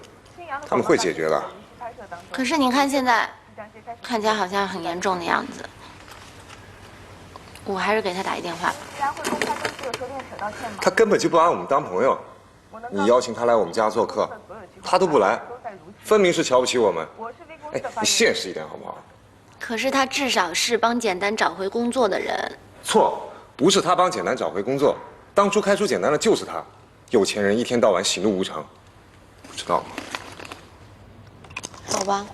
他们会解决的。可是你看现在，看起来好像很严重的样子。我还是给他打一电话吧。徐然会公开跟所有受骗者道歉吗？他根本就不把我们当朋友。你邀请他来我们家做客，他都不来，分明是瞧不起我们。哎，你现实一点好不好？可是他至少是帮简单找回工作的人。错，不是他帮简单找回工作，当初开除简单的就是他。有钱人一天到晚喜怒无常，不知道吗？好吧。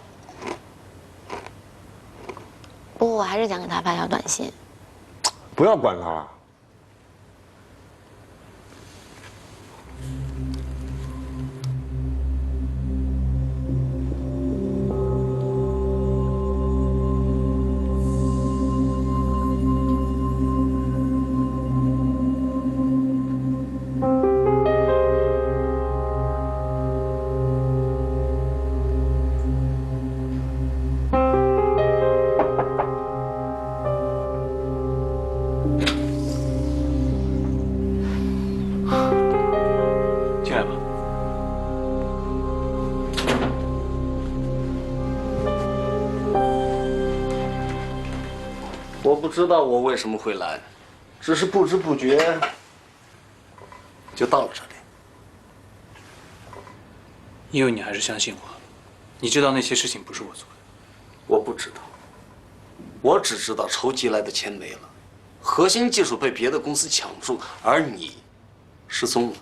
不过我还是想给他发条短信。不要管他了。我不知道我为什么会来，只是不知不觉就到了这里。因为你还是相信我，你知道那些事情不是我做的。我不知道，我只知道筹集来的钱没了，核心技术被别的公司抢住，而你失踪了。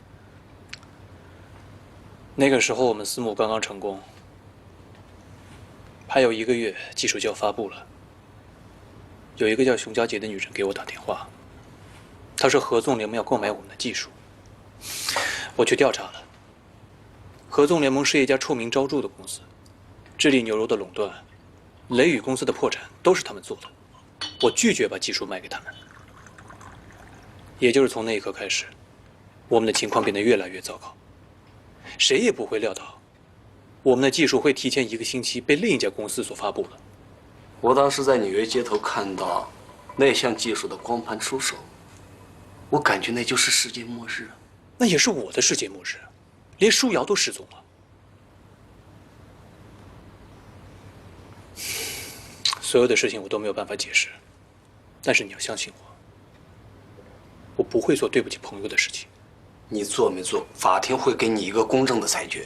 那个时候我们私募刚刚成功，还有1个月技术就要发布了。有一个叫熊佳杰的女人给我打电话，她说合纵联盟要购买我们的技术。我去调查了，合纵联盟是一家臭名昭著的公司，智利牛肉的垄断，雷雨公司的破产都是他们做的。我拒绝把技术卖给他们。也就是从那一刻开始，我们的情况变得越来越糟糕。谁也不会料到，我们的技术会提前1个星期被另一家公司所发布了。我当时在纽约街头看到那项技术的光盘出手，我感觉那就是世界末日。那也是我的世界末日，连舒瑶都失踪了。所有的事情我都没有办法解释，但是你要相信我，我不会做对不起朋友的事情。你做没做，法庭会给你一个公正的裁决。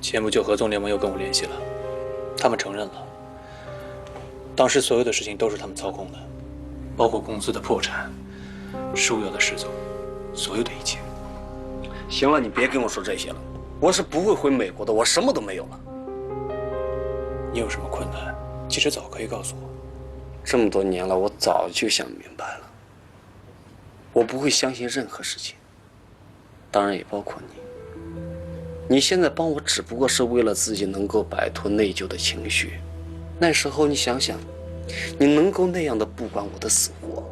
前不久合纵联盟又跟我联系了，他们承认了，当时所有的事情都是他们操控的，包括公司的破产、舒瑶的失踪，所有的一切。行了，你别跟我说这些了，我是不会回美国的，我什么都没有了。你有什么困难，其实早可以告诉我。这么多年了，我早就想明白了，我不会相信任何事情，当然也包括你。你现在帮我只不过是为了自己能够摆脱内疚的情绪。那时候你想想，你能够那样的不管我的死活，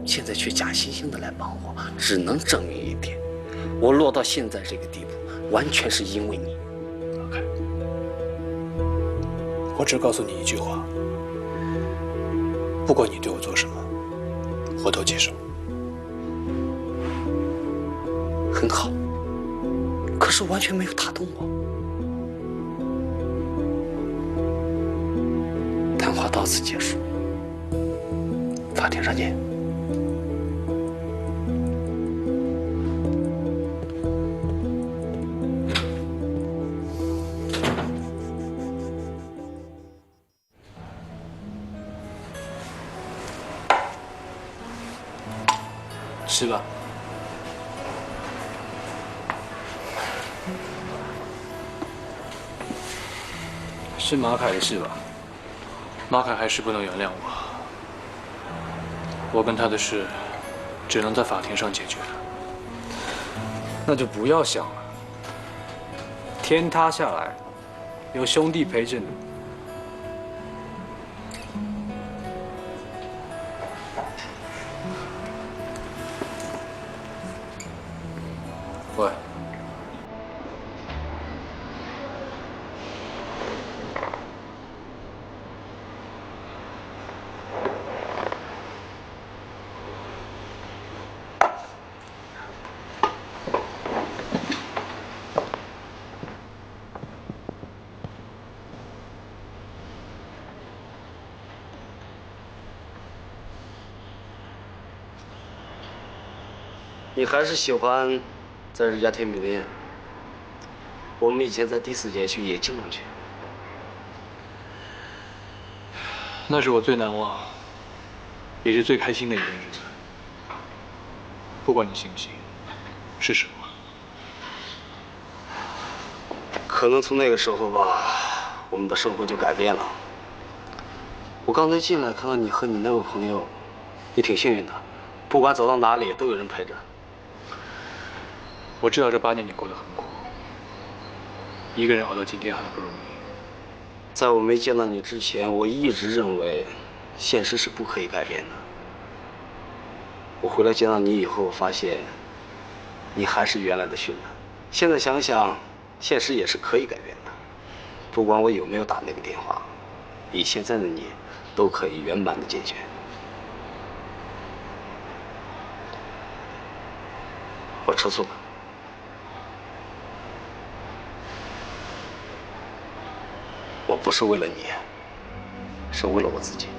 现在却假惺惺的来帮我，只能证明一点，我落到现在这个地步，完全是因为你。OK， 我只告诉你一句话，不管你对我做什么，我都接受。很好，可是完全没有打动我。谈话到此结束，法庭上见。吃吧。是马凯的事吧？马凯还是不能原谅我。我跟他的事，只能在法庭上解决了。那就不要想了。天塌下来，有兄弟陪着你。喂。你还是喜欢在这家甜品店？我们以前在第4街区也经常去。那是我最难忘，也是最开心的一段日子。不管你信不信，是实话。可能从那个时候吧，我们的生活就改变了。我刚才进来看到你和你那位朋友，你挺幸运的，不管走到哪里都有人陪着。我知道这8年你过得很苦，一个人熬到今天很不容易。在我没见到你之前，我一直认为现实是不可以改变的。我回来见到你以后，我发现你还是原来的训练。现在想想，现实也是可以改变的。不管我有没有打那个电话，以现在的你都可以圆满的解决。我吃醋了。我不是为了你，是为了我自己。